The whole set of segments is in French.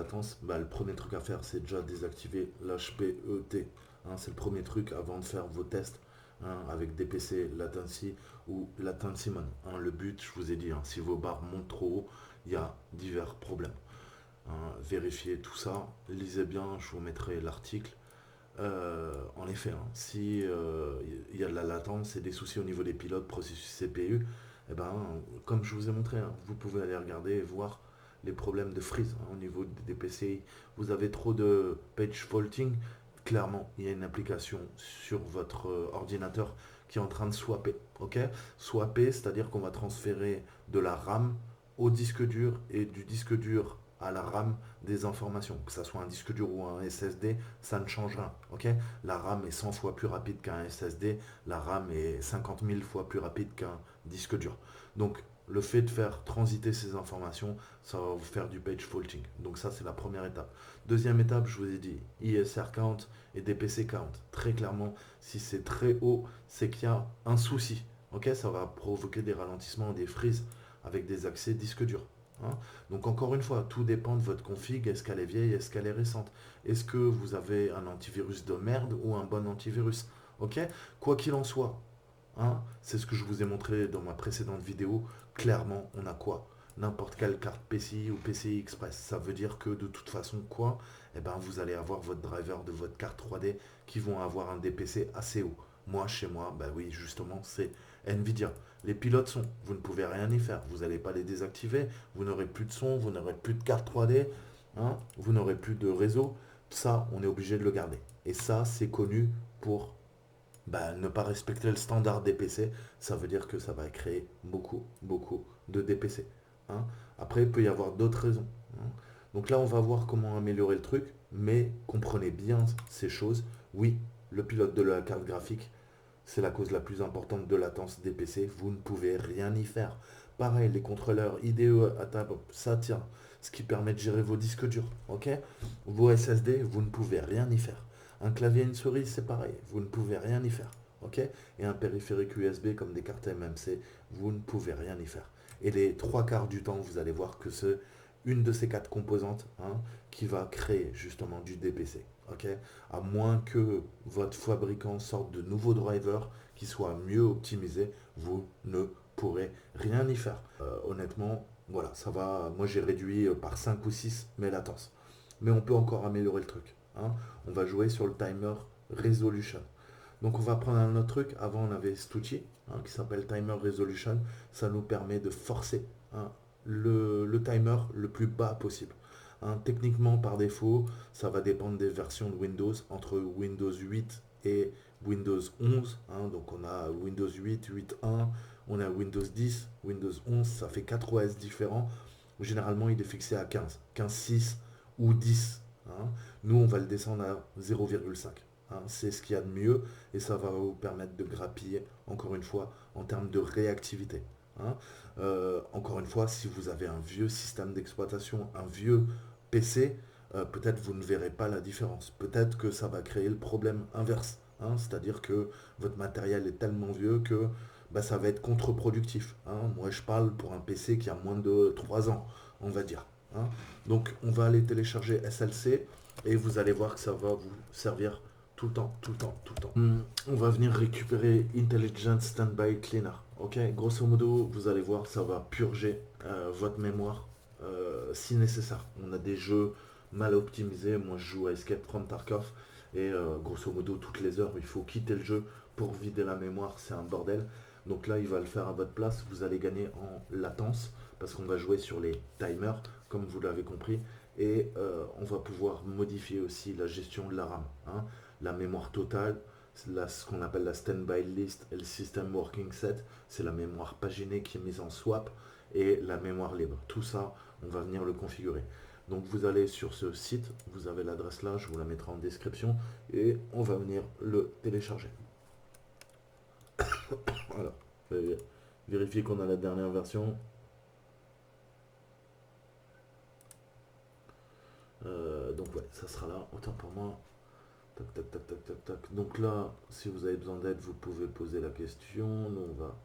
latence, bah, le premier truc à faire, c'est déjà désactiver l'HPET. Hein, c'est le premier truc avant de faire vos tests, hein, avec DPC, latency ou latency man. Hein, le but, je vous ai dit, hein, si vos barres montent trop haut, il y a divers problèmes. Hein, vérifiez tout ça, lisez bien, je vous mettrai l'article. En effet, hein, si il y a de la latence et des soucis au niveau des pilotes, processus CPU, eh ben, comme je vous ai montré, hein, vous pouvez aller regarder et voir les problèmes de freeze, hein, au niveau des PCI. Vous avez trop de page faulting, clairement, il y a une application sur votre ordinateur qui est en train de swapper. Ok, swapper, c'est-à-dire qu'on va transférer de la RAM au disque dur et du disque dur à la RAM des informations, que ce soit un disque dur ou un SSD, ça ne change rien. Ok, la RAM est 100 fois plus rapide qu'un SSD, la RAM est 50 000 fois plus rapide qu'un disque dur. Donc, le fait de faire transiter ces informations, ça va vous faire du page faulting. Donc ça, c'est la première étape. Deuxième étape, je vous ai dit, ISR count et DPC count. Très clairement, si c'est très haut, c'est qu'il y a un souci. Ok, ça va provoquer des ralentissements, des freezes avec des accès disque dur. Hein. Donc encore une fois, tout dépend de votre config. Est-ce qu'elle est vieille, est-ce qu'elle est récente? Est-ce que vous avez un antivirus de merde ou un bon antivirus? Ok, quoi qu'il en soit, hein, c'est ce que je vous ai montré dans ma précédente vidéo. Clairement, on a quoi? N'importe quelle carte PCI ou PCI Express. Ça veut dire que de toute façon, quoi? Eh ben, vous allez avoir votre driver de votre carte 3D qui vont avoir un DPC assez haut. Moi, chez moi, bah oui, justement, c'est Nvidia. Les pilotes sont, vous ne pouvez rien y faire. Vous n'allez pas les désactiver. Vous n'aurez plus de son, vous n'aurez plus de carte 3D, hein, vous n'aurez plus de réseau. Ça, on est obligé de le garder. Et ça, c'est connu pour, bah, ne pas respecter le standard DPC. Ça veut dire que ça va créer beaucoup, beaucoup de DPC. Hein. Après, il peut y avoir d'autres raisons. Hein. Donc là, on va voir comment améliorer le truc, mais comprenez bien ces choses. Oui, le pilote de la carte graphique, c'est la cause la plus importante de latence des PC. Vous ne pouvez rien y faire. Pareil, les contrôleurs IDE à table, ça tient. Ce qui permet de gérer vos disques durs. Ok, vos SSD, vous ne pouvez rien y faire. Un clavier et une souris, c'est pareil. Vous ne pouvez rien y faire. Ok, et un périphérique USB comme des cartes MMC, vous ne pouvez rien y faire. Et les trois quarts du temps, vous allez voir que c'est une de ces quatre composantes, hein, qui va créer justement du DPC. Ok, à moins que votre fabricant sorte de nouveaux drivers qui soient mieux optimisés, vous ne pourrez rien y faire. Honnêtement, voilà, ça va. Moi, j'ai réduit par 5 ou 6 mes latences. Mais on peut encore améliorer le truc. Hein. On va jouer sur le timer resolution. Donc, on va prendre un autre truc. Avant, on avait cet outil, hein, qui s'appelle timer resolution. Ça nous permet de forcer, hein, le timer le plus bas possible. Hein, techniquement, par défaut, ça va dépendre des versions de Windows, entre Windows 8 et Windows 11. Hein, donc on a Windows 8, 8.1, on a Windows 10, Windows 11, ça fait 4 OS différents. Généralement, il est fixé à 15, 15.6 ou 10. Hein. Nous, on va le descendre à 0,5. Hein. C'est ce qu'il y a de mieux et ça va vous permettre de grappiller, encore une fois, en termes de réactivité. Hein. Encore une fois, si vous avez un vieux système d'exploitation, un vieux PC, peut-être vous ne verrez pas la différence. Peut-être que ça va créer le problème inverse. Hein, c'est-à-dire que votre matériel est tellement vieux que bah, ça va être contre-productif. Hein. Moi, je parle pour un PC qui a moins de 3 ans, on va dire. Hein. Donc, on va aller télécharger SLC et vous allez voir que ça va vous servir tout le temps, tout le temps, tout le temps. On va venir récupérer Intelligent Standby Cleaner. Ok, grosso modo, vous allez voir, ça va purger votre mémoire si nécessaire. On a des jeux mal optimisés. Moi, je joue à Escape from Tarkov et grosso modo, toutes les heures, il faut quitter le jeu pour vider la mémoire. C'est un bordel. Donc là, il va le faire à votre place. Vous allez gagner en latence parce qu'on va jouer sur les timers, comme vous l'avez compris. Et on va pouvoir modifier aussi la gestion de la RAM. Hein. La mémoire totale, ce qu'on appelle la standby list et le system working set, c'est la mémoire paginée qui est mise en swap et la mémoire libre. Tout ça, on va venir le configurer. Donc vous allez sur ce site, vous avez l'adresse là, je vous la mettrai en description et on va venir le télécharger. Voilà. Vérifier qu'on a la dernière version. Donc ouais, ça sera là. Autant pour moi. Tac, tac, tac, tac, tac, tac. Donc là, si vous avez besoin d'aide, vous pouvez poser la question. Nous, on va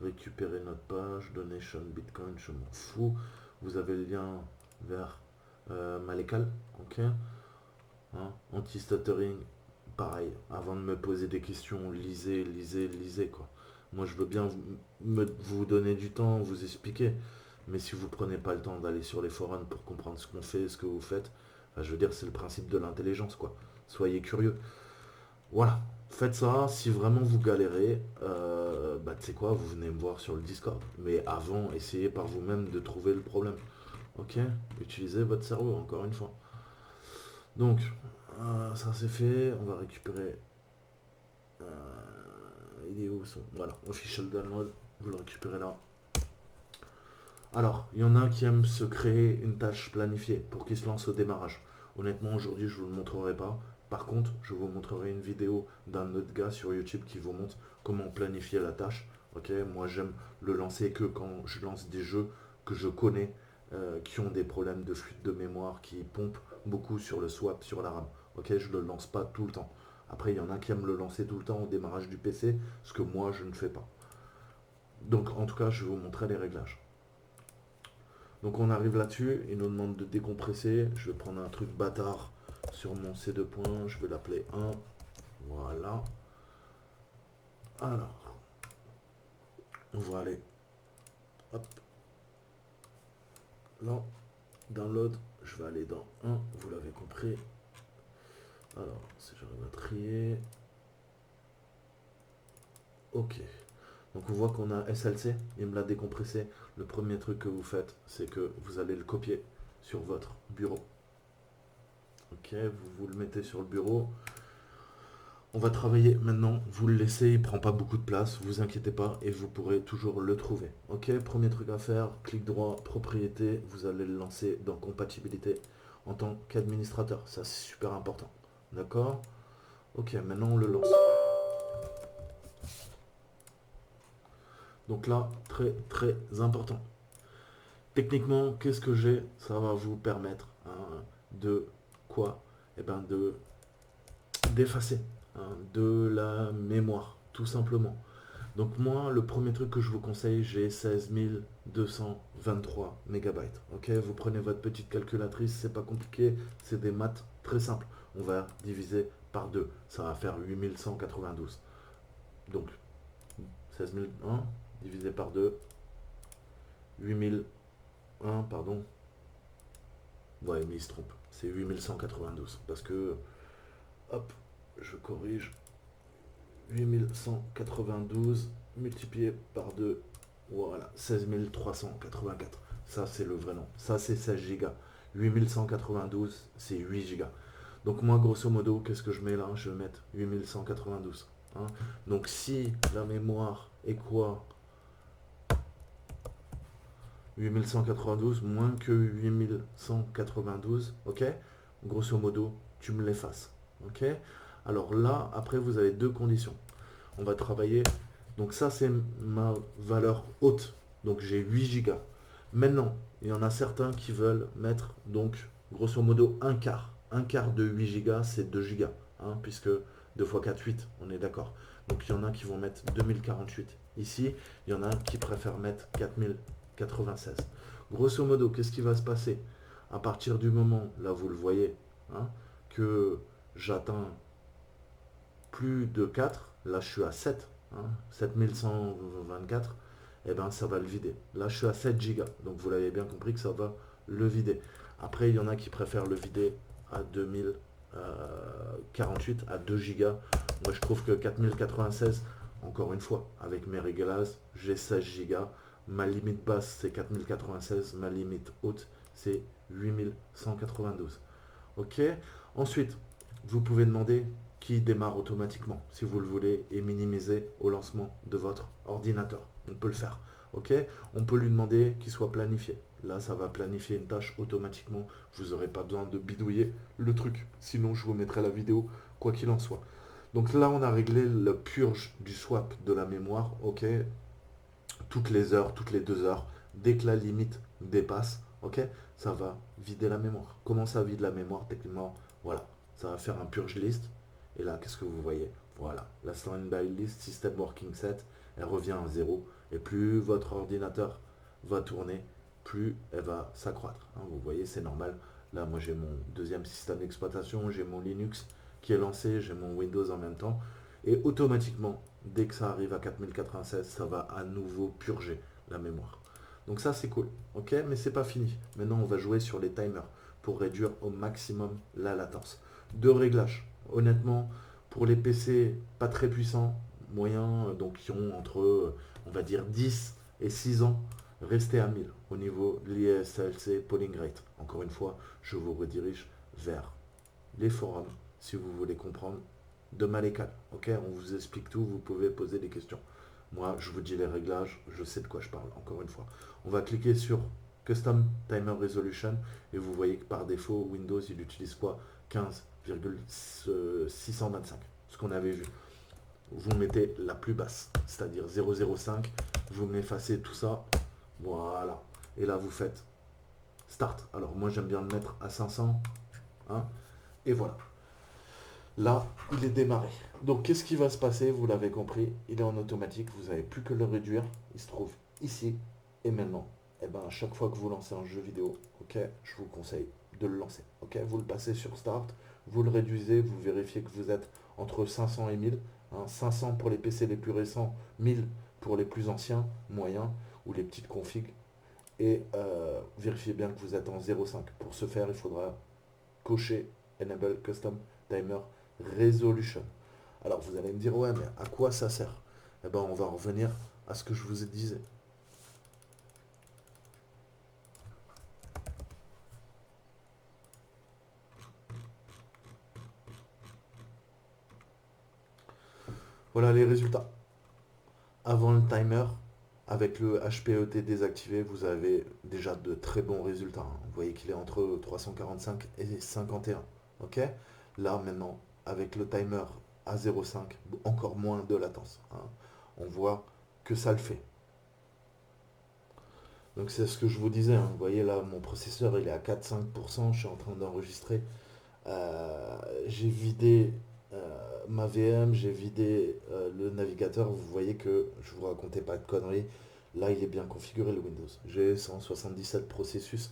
récupérer notre page. Donation Bitcoin, je m'en fous. Vous avez le lien vers Malécal, ok. Hein, anti-stuttering, pareil. Avant de me poser des questions, lisez, quoi. Moi, je veux bien vous donner du temps, vous expliquer. Mais si vous prenez pas le temps d'aller sur les forums pour comprendre ce qu'on fait, ce que vous faites, enfin, je veux dire, c'est le principe de l'intelligence, quoi. Soyez curieux. Voilà. Faites ça. Si vraiment vous galérez, bah, tu sais quoi, vous venez me voir sur le Discord. Mais avant, essayez par vous-même de trouver le problème. Ok. Utilisez votre cerveau, encore une fois. Donc, ça c'est fait. On va récupérer. Il est où son. Voilà, official download. Vous le récupérez là. Alors, il y en a qui aiment se créer une tâche planifiée pour qu'ils se lancent au démarrage. Honnêtement, aujourd'hui, je ne vous le montrerai pas. Par contre, je vous montrerai une vidéo d'un autre gars sur YouTube qui vous montre comment planifier la tâche. Ok, moi j'aime le lancer que quand je lance des jeux que je connais, qui ont des problèmes de fuite de mémoire, qui pompent beaucoup sur le swap, sur la RAM. Ok, je ne le lance pas tout le temps. Après, il y en a qui aiment le lancer tout le temps au démarrage du PC, ce que moi je ne fais pas. Donc en tout cas, je vais vous montrer les réglages. Donc on arrive là-dessus, il nous demande de décompresser. Je vais prendre un truc bâtard sur mon C2 points, je vais l'appeler 1. Voilà. Alors, on va aller. Hop. Là, download, je vais aller dans 1, vous l'avez compris. Alors, si j'arrive à trier. Ok. Donc on voit qu'on a SLC, il me l'a décompressé. Le premier truc que vous faites, c'est que vous allez le copier sur votre bureau. Ok, vous le mettez sur le bureau. On va travailler maintenant, vous le laissez, il prend pas beaucoup de place, vous inquiétez pas et vous pourrez toujours le trouver. Ok, premier truc à faire, clic droit, propriété, vous allez le lancer dans compatibilité en tant qu'administrateur. Ça c'est super important. D'accord? Ok, maintenant on le lance. Donc là, très très important. Techniquement, qu'est-ce que j'ai? Ça va vous permettre de quoi? Eh ben de d'effacer de la mémoire, tout simplement. Donc moi, le premier truc que je vous conseille, j'ai 16 223 mégabytes. Ok, vous prenez votre petite calculatrice, c'est pas compliqué, c'est des maths très simples. On va diviser par 2, ça va faire 8192. Donc 16 001 divisé par 2, 8001, pardon. Ouais, mais il se trompe, c'est 8192 parce que, hop, je corrige, 8192 multiplié par 2, voilà, 16 384. Ça, c'est le vrai nom. Ça, c'est 16 Go. 8192, c'est 8 Go. Donc moi, grosso modo, qu'est-ce que je mets là? Je vais mettre 8192. Hein. Donc si la mémoire est quoi? 8192 moins que 8192, ok? Grosso modo, tu me l'effaces. Ok? Alors là, après, vous avez deux conditions. On va travailler. Donc ça, c'est ma valeur haute. Donc j'ai 8 Go. Maintenant, il y en a certains qui veulent mettre, donc, grosso modo, un quart. Un quart de 8 Go, c'est 2 Go. Hein, puisque 2 x 4, 8, on est d'accord. Donc il y en a qui vont mettre 2048. Ici, il y en a qui préfèrent mettre 4096. Grosso modo, qu'est-ce qui va se passer? À partir du moment, là vous le voyez, hein, que j'atteins plus de 4, là je suis à 7, hein, 7124, et ben ça va le vider. Là je suis à 7 Go, donc vous l'avez bien compris que ça va le vider. Après il y en a qui préfèrent le vider à 2048, à 2 Go. Moi je trouve que 4096, encore une fois, avec mes réglages, j'ai 16 Go. Ma limite basse c'est 4096, ma limite haute c'est 8192. Ok. Ensuite, vous pouvez demander qui démarre automatiquement, si vous le voulez, et minimiser au lancement de votre ordinateur. On peut le faire. Ok. On peut lui demander qu'il soit planifié. Là, ça va planifier une tâche automatiquement. Vous n'aurez pas besoin de bidouiller le truc. Sinon, je vous mettrai la vidéo, quoi qu'il en soit. Donc là, on a réglé la purge du swap de la mémoire. Ok. Toutes les heures, toutes les 2 heures, dès que la limite dépasse, ok, ça va vider la mémoire. Comment ça vide la mémoire techniquement? Voilà, ça va faire un purge list. Et là, qu'est-ce que vous voyez? Voilà, la standby list system working set, elle revient à 0. Et plus votre ordinateur va tourner, plus elle va s'accroître. Hein, vous voyez, c'est normal. Là, moi, j'ai mon deuxième système d'exploitation, j'ai mon Linux qui est lancé, j'ai mon Windows en même temps. Et automatiquement, dès que ça arrive à 4096, ça va à nouveau purger la mémoire. Donc ça, c'est cool. Ok, mais c'est pas fini. Maintenant, on va jouer sur les timers pour réduire au maximum la latence. Deux réglages. Honnêtement, pour les PC pas très puissants, moyens, donc qui ont entre, on va dire, 10 et 6 ans, restez à 1000 au niveau de l'ISLC polling rate. Encore une fois, je vous redirige vers les forums si vous voulez comprendre de Malécal. Ok, on vous explique tout, vous pouvez poser des questions. Moi, je vous dis les réglages, je sais de quoi je parle, encore une fois. On va cliquer sur Custom Timer Resolution et vous voyez que par défaut, Windows, il utilise quoi? 15,625, ce qu'on avait vu. Vous mettez la plus basse, c'est-à-dire 0,05, vous m'effacez tout ça, voilà. Et là, vous faites Start. Alors, moi, j'aime bien le mettre à 500, hein, et voilà. Là, il est démarré. Donc, qu'est-ce qui va se passer? Vous l'avez compris, il est en automatique. Vous n'avez plus que le réduire. Il se trouve ici et maintenant. Et ben, à chaque fois que vous lancez un jeu vidéo, ok, je vous conseille de le lancer. Ok, vous le passez sur Start, vous le réduisez, vous vérifiez que vous êtes entre 500 et 1000. 500 pour les PC les plus récents, 1000 pour les plus anciens, moyens ou les petites configs. Et vérifiez bien que vous êtes en 0,5. Pour ce faire, il faudra cocher Enable Custom Timer Resolution. Alors vous allez me dire, ouais, mais à quoi ça sert? Eh ben, on va revenir à ce que je vous ai dit. Voilà les résultats. Avant le timer, avec le HPET désactivé, vous avez déjà de très bons résultats. Vous voyez qu'il est entre 345 et 51. Ok. Là maintenant, avec le timer à 0,5, encore moins de latence. On voit que ça le fait. Donc c'est ce que je vous disais. Vous voyez là, mon processeur il est à 4-5%. Je suis en train d'enregistrer. J'ai vidé ma VM, j'ai vidé le navigateur. Vous voyez que je vous racontais pas de conneries. Là, il est bien configuré le Windows. J'ai 177 processus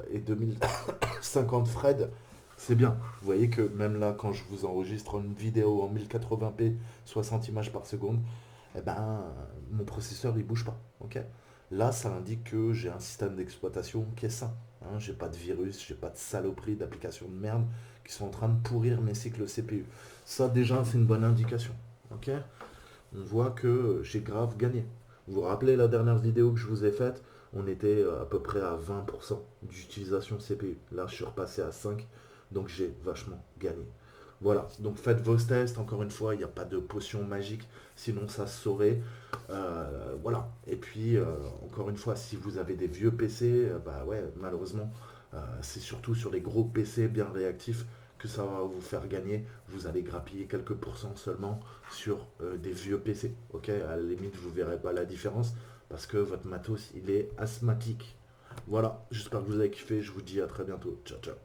et 2050 threads. C'est bien. Vous voyez que même là, quand je vous enregistre une vidéo en 1080p, 60 images par seconde, eh ben, mon processeur il bouge pas. Ok. Là, ça indique que j'ai un système d'exploitation qui est sain. J'ai pas de virus, j'ai pas de saloperie d'applications de merde qui sont en train de pourrir mes cycles CPU. Ça déjà, c'est une bonne indication. Ok. On voit que j'ai grave gagné. Vous vous rappelez la dernière vidéo que je vous ai faite? On était à peu près à 20% d'utilisation CPU. Là, je suis repassé à 5, donc j'ai vachement gagné. Voilà, donc faites vos tests, encore une fois, il n'y a pas de potion magique, sinon ça se saurait. Voilà, et puis encore une fois, si vous avez des vieux PC, bah ouais, malheureusement, c'est surtout sur les gros PC bien réactifs que ça va vous faire gagner. Vous allez grappiller quelques pourcents seulement sur des vieux PC. Ok, à la limite, vous ne verrez pas la différence parce que votre matos, il est asthmatique. Voilà, j'espère que vous avez kiffé. Je vous dis à très bientôt. Ciao, ciao.